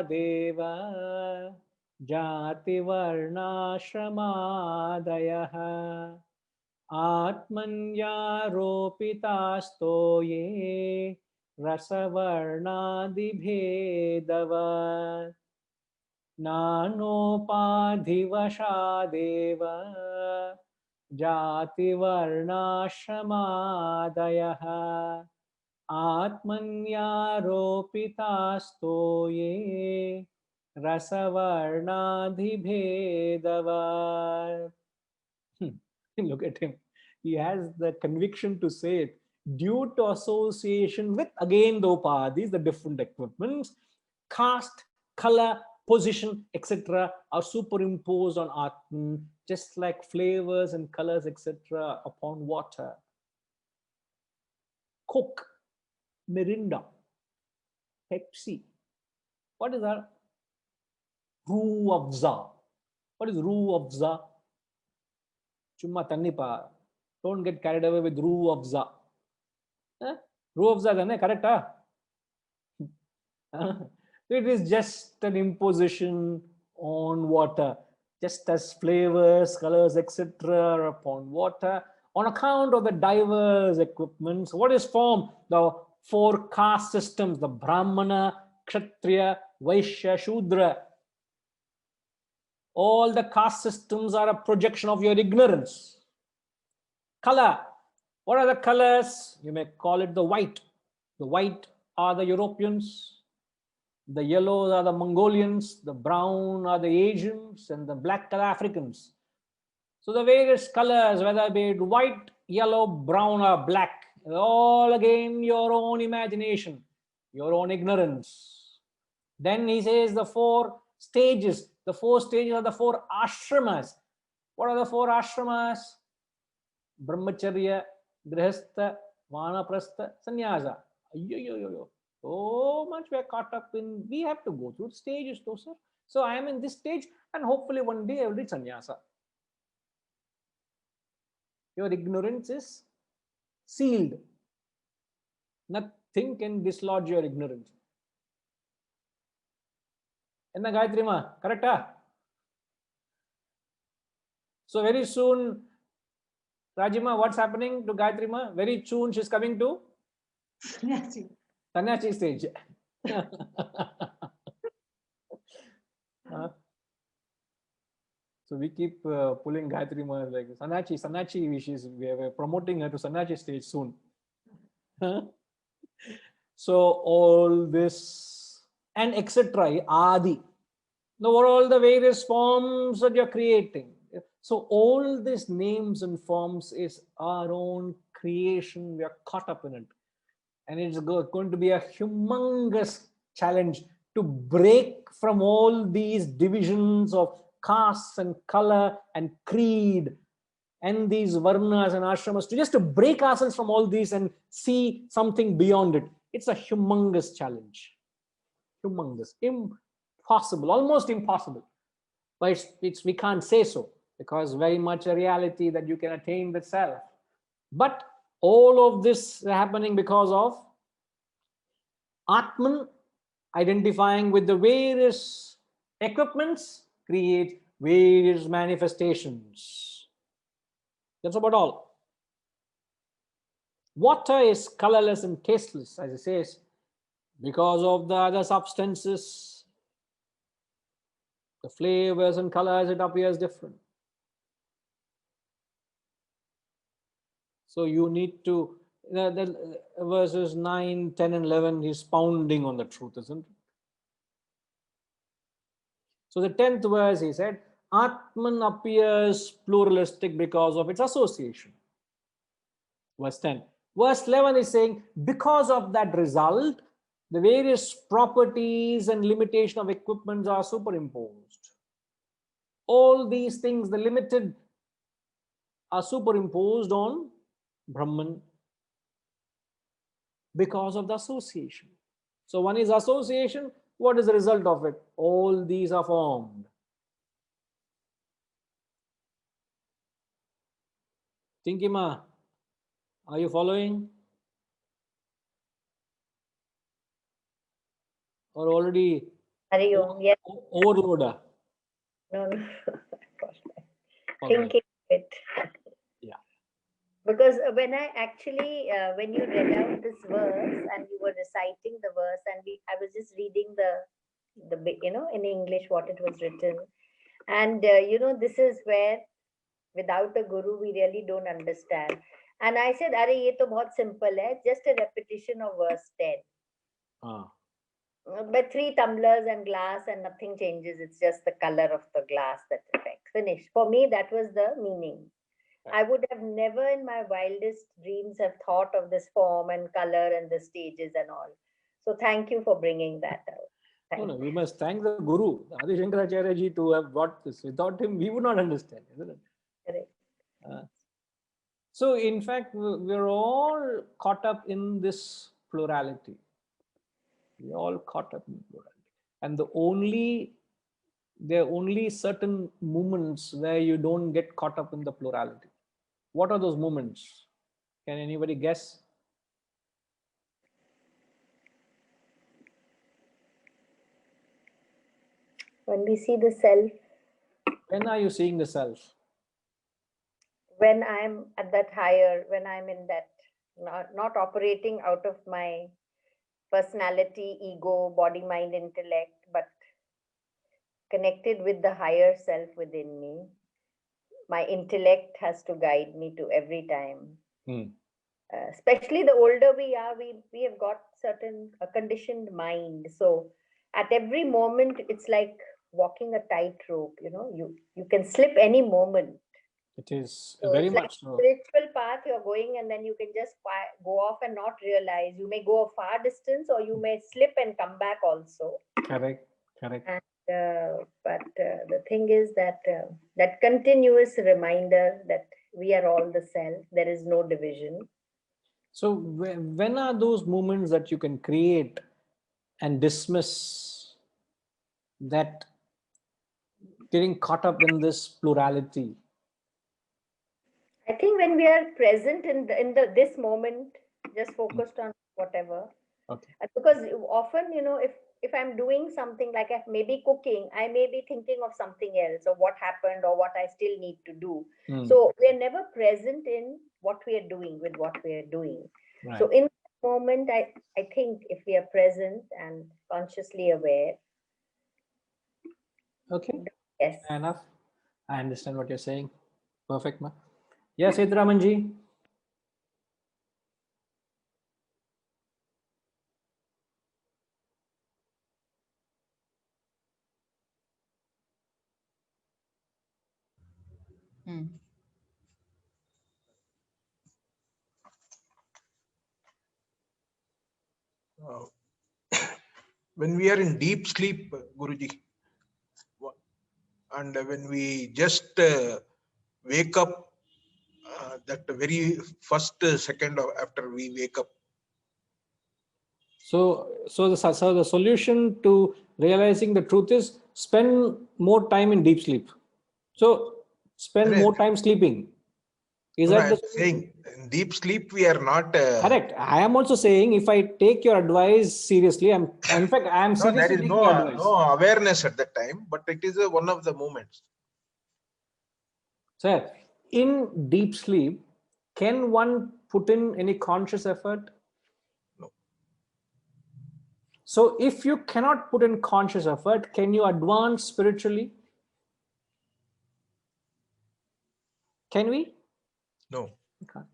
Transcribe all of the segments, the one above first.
deva jati varnashramadayah atmanya ropitasto ye rasavarnadi bhedavat नानोपाधिवशादेव जातिवर्णाश्रमादयः आत्मन्यारोपितास्तो ये रसवर्णाधिभेदवात्. Look at him. He has the conviction to say it. Due to association with, again, the upadhis, the different equipments, caste, color, position, etc., are superimposed on Atman, just like flavors and colors, etc., upon water. Coke, Mirinda, Pepsi. What is that? Roo Afza. What is Roo Afza? Chumma tannipa. Don't get carried away with Roo Afza. Roo Afza, correct? It is just an imposition on water, just as flavors, colors, etc. are upon water on account of the diverse equipments. What is formed? The four caste systems: the Brahmana, Kshatriya, Vaishya, Shudra. All the caste systems are a projection of your ignorance. Color. What are the colors? You may call it the white. The white are the Europeans. The yellows are the Mongolians, the brown are the Asians, and the black are the Africans. So the various colors, whether be it white, yellow, brown, or black, all again your own imagination, your own ignorance. Then he says the four stages. The four stages are the four ashramas. What are the four ashramas? Brahmacharya, Grihastha, Vanaprastha, Sannyasa. So much we are caught up in. We have to go through stages, though, sir. So I am in this stage, and hopefully one day I will reach sannyasa. Your ignorance is sealed. Nothing can dislodge your ignorance. Enna Gayatri ma, correct? So very soon, Rajima, what's happening to Gayatri ma? Very soon she's coming to Sannyasi stage. So we keep pulling Gayatri ma like Sannyasi, we are promoting her to Sannyasi stage soon. So all this and etc. Adi. Now, what are all the various forms that you're creating? So all these names and forms is our own creation. We are caught up in it. And it's going to be a humongous challenge to break from all these divisions of castes and color and creed and these varnas and ashramas, to break ourselves from all these and see something beyond it. It's a humongous challenge. Humongous. Impossible. Almost impossible. But we can't say so, because very much a reality that you can attain the self. But all of this is happening because of Atman identifying with the various equipments, create various manifestations. That's about all. Water is colorless and tasteless, as it says, because of the other substances, the flavors and colors, it appears different. So you need to, the verses 9, 10, and 11, he's pounding on the truth, isn't it? So the 10th verse, he said, Atman appears pluralistic because of its association. Verse 10. Verse 11 is saying, because of that result, the various properties and limitation of equipments are superimposed. All these things, the limited, are superimposed on Brahman because of the association. So one is association. What is the result of it? All these are formed. Tinkima, are you following? Or already Hari Om. Yes. Overloader. No, no. All right. Thinking it. Yeah. Because when I actually, when you read out this verse and you were reciting the verse, and I was just reading in English what it was written, and this is where without a guru we really don't understand. And I said, "Arey, ye to bahut simple hai, just a repetition of verse 10." Ah. But 3 tumblers and glass and nothing changes. It's just the color of the glass that affects. Finished. For me, that was the meaning. Right. I would have never in my wildest dreams have thought of this form and color and the stages and all. So thank you for bringing that out. No, we must thank the Guru, Adi Shankaracharya ji, to have brought this. Without him, we would not understand, isn't it? Correct. So, in fact, we're all caught up in this plurality. We're all caught up in plurality. And there are only certain moments where you don't get caught up in the plurality. What are those moments? Can anybody guess? When we see the self. When are you seeing the self? When I'm at that higher, when I'm in that, not operating out of my personality, ego, body, mind, intellect, but connected with the higher self within me. My intellect has to guide me to every time. Especially the older we are, we have got certain conditioned mind. So at every moment, it's like walking a tightrope. You can slip any moment. It is So very it's like much so. Spiritual path you're going, and then you can just go off and not realize. You may go a far distance, or you may slip and come back also. Correct. But the thing is that that continuous reminder that we are all the self. There is no division. So when are those moments that you can create and dismiss that getting caught up in this plurality? I think when we are present in this moment, just focused on whatever. Okay. Because often, if I'm doing something like maybe cooking, I may be thinking of something else, or what happened, or what I still need to do. So we're never present in what we are doing with what we are doing. Right. So in that moment, I think if we are present and consciously aware. Okay. Yes. Fair enough. I understand what you're saying. Perfect, ma. Yes, Seetharamanji. When we are in deep sleep, Guruji, and when we just wake up, that very first second after we wake up. So the solution to realizing the truth is spend more time in deep sleep. So spend more time sleeping. Is that the saying in deep sleep we are not correct? I am also saying if I take your advice seriously, in fact I am seriously there is taking your advice. No awareness at that time, but it is one of the moments. Sir, in deep sleep, can one put in any conscious effort? No. So if you cannot put in conscious effort, can you advance spiritually? Can we? No. Okay.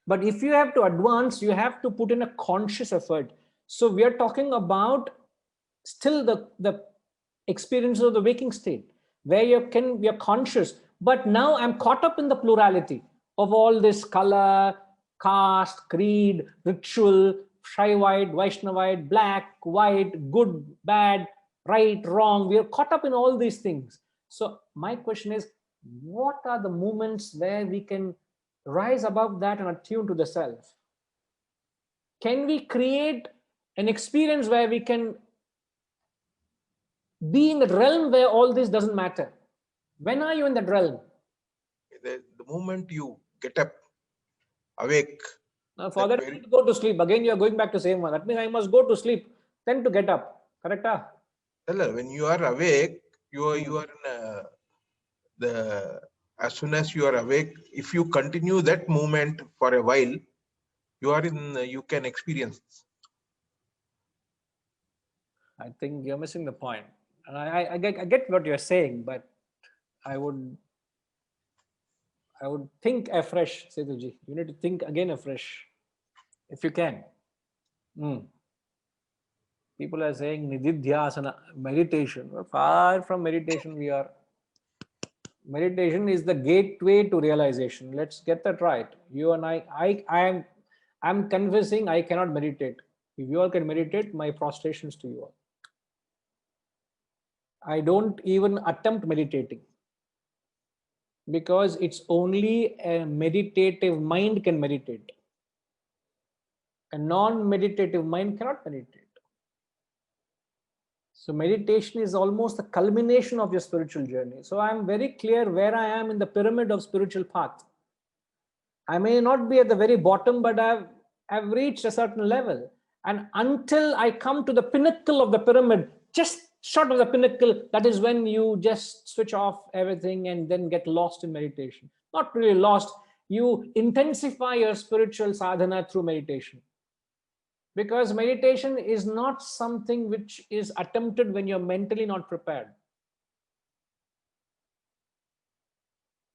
But if you have to advance, you have to put in a conscious effort. So we are talking about still the experience of the waking state, where you're conscious. But now I'm caught up in the plurality of all this color, caste, creed, ritual, Shaivite, Vaishnavite, black, white, good, bad, right, wrong. We are caught up in all these things. So my question is, what are the moments where we can rise above that and attune to the self? Can we create an experience where we can be in the realm where all this doesn't matter? When are you in that realm? The moment you get up, awake. Now for that, you go to sleep. Again, you are going back to the same one. That means I must go to sleep, then to get up. Correct? When you are awake, you are in as soon as you are awake, if you continue that movement for a while, you can experience. I think you're missing the point. And I get what you're saying, but I would think afresh, Setuji. You need to think again afresh, if you can. People are saying nididhyasana, meditation. Well, far from meditation we are. Meditation is the gateway to realization. Let's get that right. You and I'm confessing I cannot meditate. If you all can meditate, my prostrations to you all. I don't even attempt meditating, because it's only a meditative mind can meditate. A non-meditative mind cannot meditate. So meditation is almost the culmination of your spiritual journey. So I'm very clear where I am in the pyramid of spiritual path. I may not be at the very bottom, but I've reached a certain level. And until I come to the pinnacle of the pyramid, just short of the pinnacle, that is when you just switch off everything and then get lost in meditation. Not really lost. You intensify your spiritual sadhana through meditation. Because meditation is not something which is attempted when you're mentally not prepared.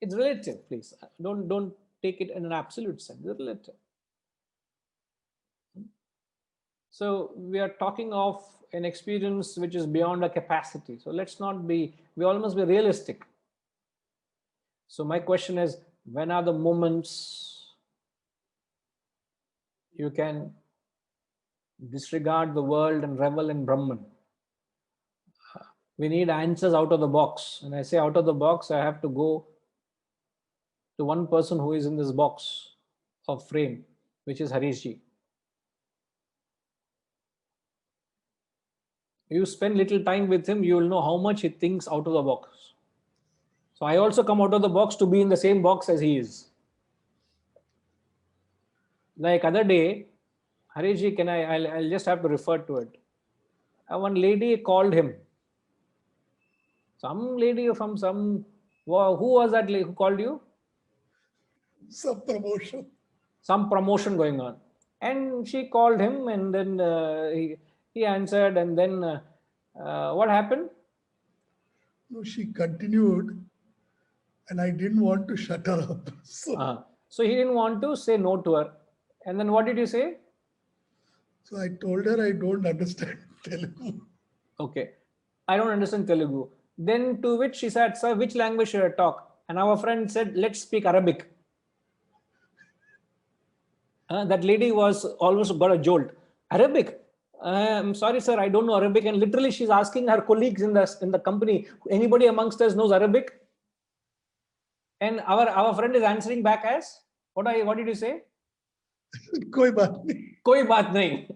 It's relative, please. Don't take it in an absolute sense. It's relative. So we are talking of an experience which is beyond our capacity. So let's not be, we all must be realistic. So my question is, when are the moments you can disregard the world and revel in Brahman? We need answers out of the box. And I say out of the box, I have to go to one person who is in this box of frame, which is Harishji. You spend little time with him, you will know how much he thinks out of the box. So I also come out of the box to be in the same box as he is. Like other day, Harishji, I'll just have to refer to it. One lady called him. Some lady from who was that lady who called you? Some promotion. Some promotion going on. And she called him, and then he answered, and then what happened? No, she continued, and I didn't want to shut her up. So he didn't want to say no to her. And then what did you say? So I told her I don't understand Telugu. Okay. I don't understand Telugu. Then to which she said, sir, which language should I talk? And our friend said, let's speak Arabic. That lady was almost got a jolt. Arabic? I'm sorry, sir, I don't know Arabic. And literally she's asking her colleagues in the company, anybody amongst us knows Arabic? And our friend is answering back as, what did you say? Koi baat nahi. Koi baat nahi.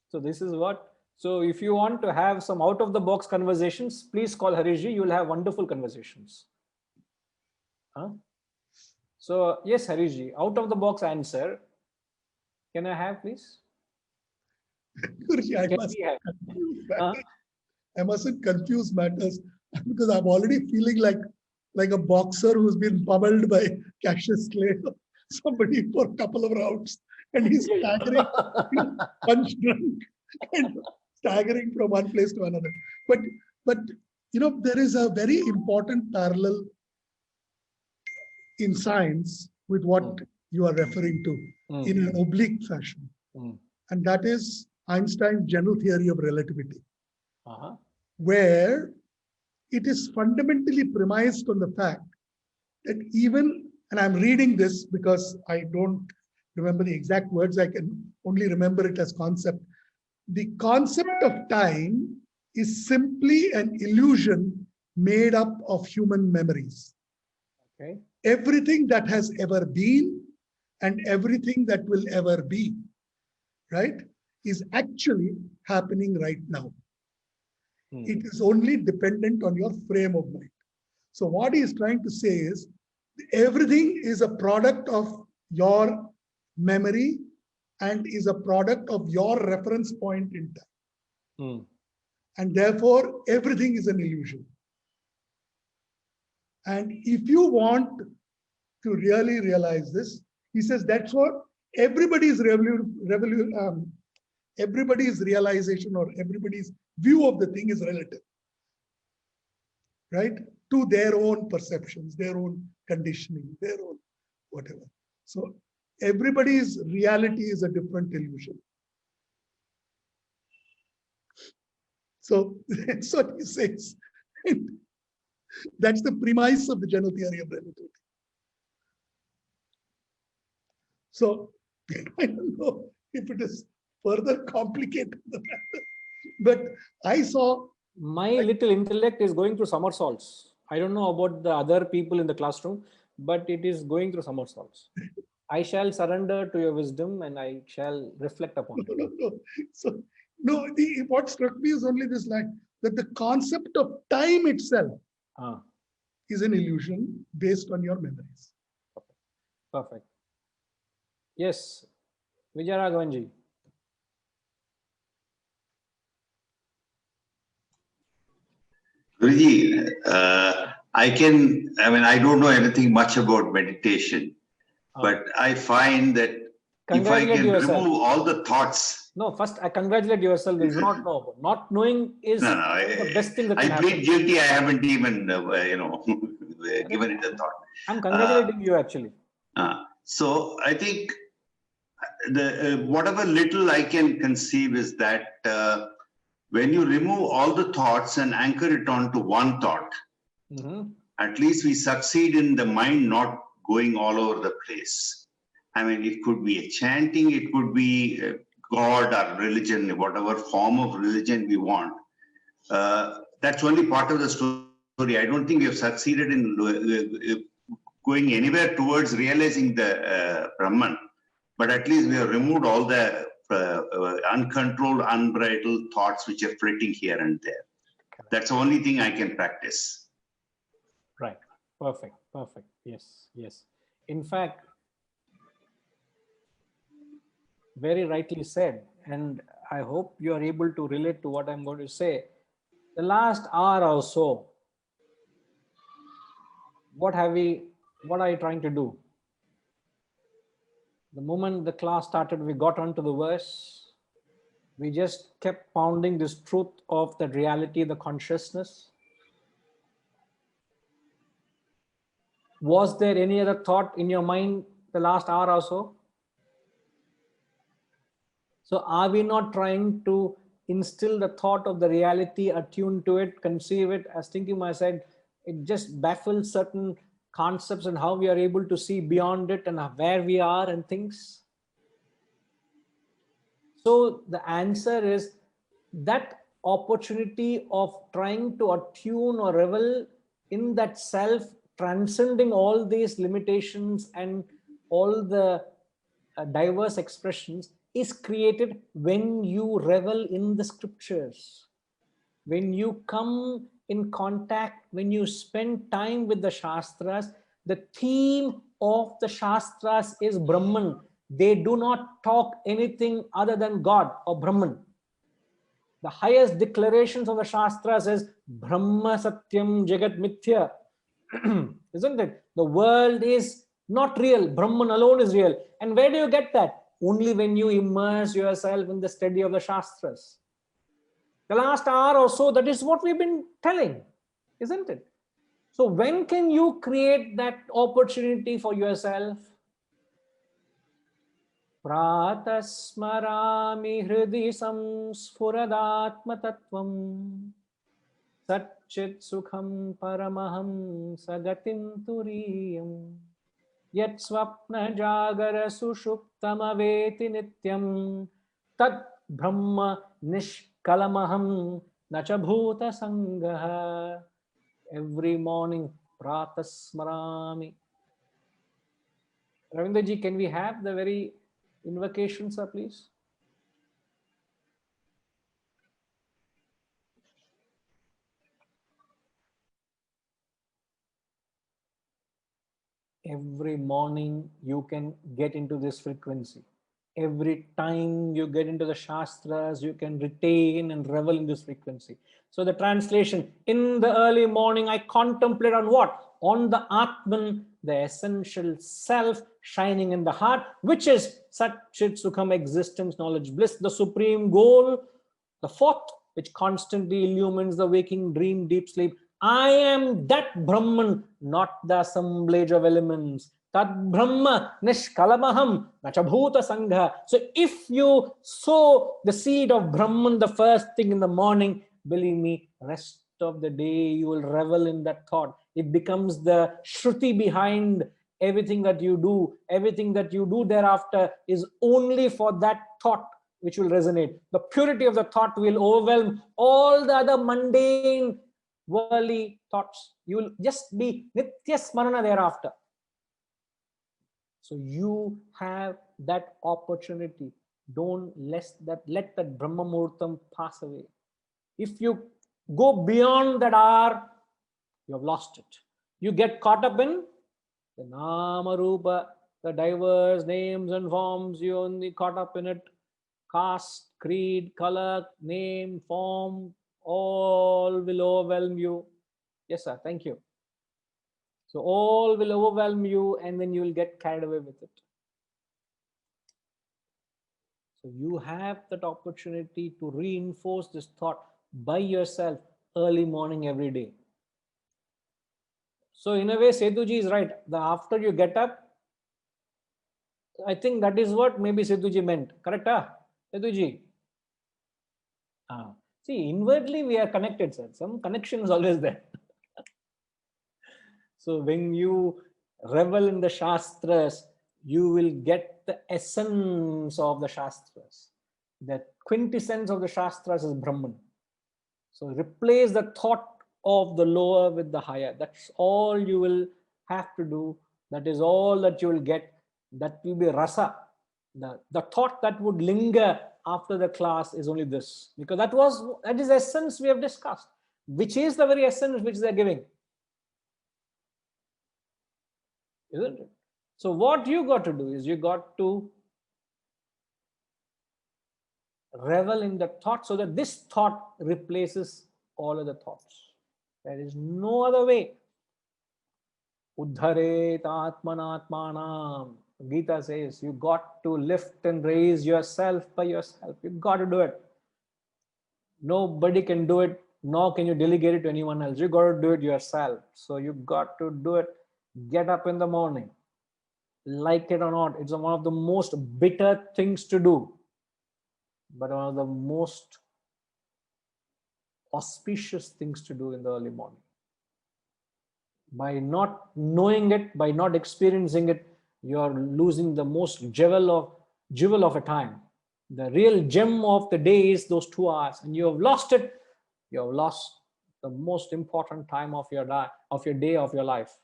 So this is what. So if you want to have some out of the box conversations, please call Harishji. You will have wonderful conversations. So yes, Harishji, out of the box answer. Can I have, please? I mustn't confuse matters, because I'm already feeling like a boxer who's been pummeled by Cassius Clay, somebody for a couple of rounds, and he's staggering, punch drunk, and staggering from one place to another. But there is a very important parallel in science with what you are referring to in an oblique fashion. And that is Einstein's general theory of relativity, where it is fundamentally premised on the fact that even, and I'm reading this because I don't remember the exact words, I can only remember it as concept. The concept of time is simply an illusion made up of human memories. Okay. Everything that has ever been and everything that will ever be, right, is actually happening right now. It is only dependent on your frame of mind. So what he is trying to say is, everything is a product of your memory and is a product of your reference point in time. Hmm. And therefore, everything is an illusion. And if you want to really realize this, he says that's what everybody's everybody's realization or everybody's view of the thing is relative, right? To their own perceptions, their own conditioning, their own whatever. So everybody's reality is a different illusion. So that's what he says. That's the premise of the general theory of relativity. So I don't know if it is further complicated than that, but I saw My little intellect is going through somersaults. I don't know about the other people in the classroom, but it is going through somersaults. I shall surrender to your wisdom and I shall reflect upon it. no. So no, what struck me is only this line that the concept of time itself Ah, is an illusion based on your memories. perfect. Yes, Vijayaraghavanji. Guruji, I don't know anything much about meditation, but I find that if I Congratulate can yourself. remove all the thoughts. No, first I congratulate yourself. You do not know. Not knowing is No, the best thing that I can plead happen. guilty. I haven't even, given it a thought. I'm congratulating you actually. So I think whatever little I can conceive is that when you remove all the thoughts and anchor it onto one thought, at least we succeed in the mind not going all over the place. I mean, it could be a chanting, it could be God or religion, whatever form of religion we want. That's only part of the story. I don't think we have succeeded in going anywhere towards realizing the Brahman. But at least we have removed all the uncontrolled, unbridled thoughts which are flitting here and there. That's the only thing I can practice. Right. Perfect. Perfect. Yes. Yes. In fact, very rightly said. And I hope you are able to relate to what I'm going to say. The last hour or so, what are you trying to do? The moment the class started, we got onto the verse. We just kept pounding this truth of the reality, the consciousness. Was there any other thought in your mind the last hour or so? So are we not trying to instill the thought of the reality, attune to it, conceive it? As Tinkuma said, it just baffles certain concepts and how we are able to see beyond it and where we are and things. So the answer is that opportunity of trying to attune or revel in that self, transcending all these limitations and all the diverse expressions, is created when you revel in the scriptures. When you come in contact, when you spend time with the Shastras, the theme of the Shastras is Brahman. They do not talk anything other than God or Brahman. The highest declarations of the Shastras is Brahma Satyam Jagat Mithya. Isn't it? The world is not real. Brahman alone is real. And where do you get that? Only when you immerse yourself in the study of the Shastras. The last hour or so, that is what we've been telling, isn't it? So when can you create that opportunity for yourself? Pratasmarami hridi samsfuradatma tattvam satchit sukham paramaham sagatim turiyam yat swapna jagara sushuptamaveti nityam tat brahma nishkalamaham nacha bhuta sangaha. Every morning, pratasmarami. Ravindraji, can we have the very invocation, sir, please? Every morning you can get into this frequency. Every time you get into the Shastras, you can retain and revel in this frequency. So the translation, in the early morning, I contemplate on what? On the Atman, the essential self shining in the heart, which is Sat Chit Sukham, existence, knowledge, bliss, the supreme goal. The fourth, which constantly illumines the waking dream, deep sleep. I am that Brahman, not the assemblage of elements. Tad Brahma Nishkalamaham Nachabhuta Sangha. So if you sow the seed of Brahman the first thing in the morning, believe me, rest of the day you will revel in that thought. It becomes the Shruti behind everything that you do. Everything that you do thereafter is only for that thought which will resonate. The purity of the thought will overwhelm all the other mundane, worldly thoughts. You will just be Nitya Smarana thereafter. So you have that opportunity. Don't let that Brahma Muhurtam pass away. If you go beyond that hour, you have lost it. You get caught up in the Nama Rupa, the diverse names and forms. You only caught up in it. Caste, creed, color, name, form, all will overwhelm you. Yes, sir. Thank you. So all will overwhelm you and then you will get carried away with it. So you have that opportunity to reinforce this thought by yourself early morning every day. So in a way, Sethuji is right. After you get up, I think that is what maybe Sethuji meant. Correct? Sethuji? See, inwardly we are connected, sir. Some connection is always there. So when you revel in the Shastras, you will get the essence of the Shastras. The quintessence of the Shastras is Brahman. So replace the thought of the lower with the higher. That's all you will have to do. That is all that you will get. That will be rasa. The thought that would linger after the class is only this. Because that is essence we have discussed. Which is the very essence which they are giving. Isn't it? So what you got to do is you got to revel in the thought so that this thought replaces all other thoughts. There is no other way. Uddharet atmanatmanam. Gita says you got to lift and raise yourself by yourself. You got to do it. Nobody can do it, nor can you delegate it to anyone else. You got to do it yourself. So you got to do it. Get up in the morning. Like it or not, it's one of the most bitter things to do, but one of the most auspicious things to do in the early morning. By not knowing it, by not experiencing it, you're losing the most jewel of a time. The real gem of the day is those 2 hours, and you have lost it. You have lost the most important time of your day, of your life.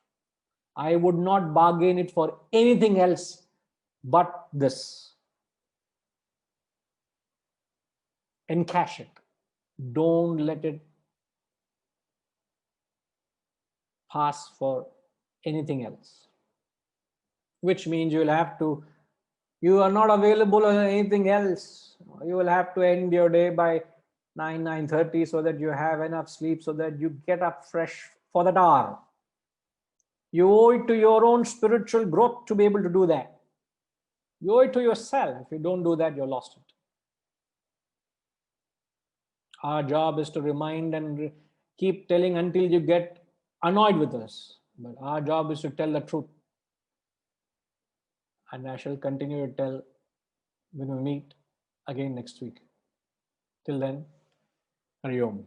I would not bargain it for anything else but this. Encash it. Don't let it pass for anything else. Which means you are not available on anything else. You will have to end your day by 9:30 so that you have enough sleep so that you get up fresh for that hour. You owe it to your own spiritual growth to be able to do that. You owe it to yourself. If you don't do that, you're lost it. Our job is to remind and keep telling until you get annoyed with us. But our job is to tell the truth. And I shall continue to tell when we meet again next week. Till then, Hari Om.